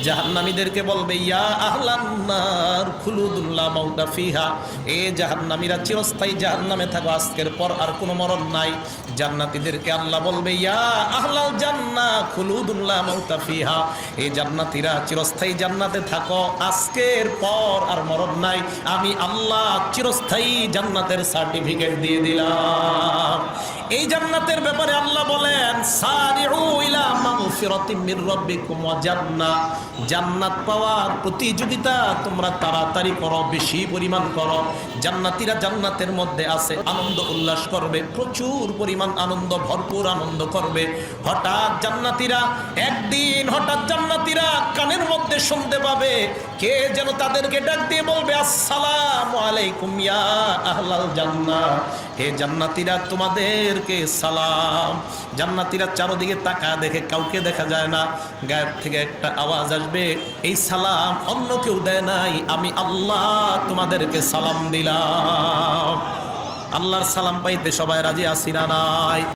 জাহান্নামীদেরকে বলবে, ইয়া আহলান নার খুলুদুন লা মাউতা ফিহা, এ জাহান্নামীরা চিরস্থায়ী জাহান্নামে থাকো, আজকের পর আর কোনো মরণ নাই। জান্নাতীদেরকে আল্লাহ বলবে, ইয়া আহলাল জান্নাহ খুলুদুন লা মাউতা ফিহা, এ জান্নাতীরা চিরস্থায়ী জান্নাতে থাকো, আজকের পর আর মরণ নাই। আমি আল্লাহ চিরস্থায়ী জান্নাতের সার্টিফিকেট দিয়ে দিলাম। এই জান্নাতের ব্যাপারে আল্লাহ বলেন, সারিউ ইলা মাগফিরাতিম মির রাব্বিকুম ওয়া জান্নাহ, জান্নাত পাওয়ার প্রতিযোগিতা তোমরা তাড়াতাড়ি করো, বেশি পরিমাণ করো। জান্নাতীরা জান্নাতের মধ্যে আছে, আনন্দ উল্লাস করবে, প্রচুর পরিমাণ আনন্দ, ভরপুর আনন্দ করবে। হঠাৎ জান্নাতীরা কানের মধ্যে শুনতে পাবে, কে যেন তাদেরকে ডাক দিয়ে বলবে, আসসালামু আলাইকুম ইয়া আহলাল জান্নাহ, হে জান্নাতীরা তোমাদেরকে সালাম। জান্নাতীরা চারদিকে তাকায়, দেখে কাউকে দেখা যায় না। গায়েব থেকে একটা আওয়াজ আসবে, এই সালাম অন্য কেউ দেয় নাই, আমি আল্লাহ তোমাদেরকে সালাম দিলাম। আল্লাহর সালাম পাইতে সবাই রাজি আছি না নাই?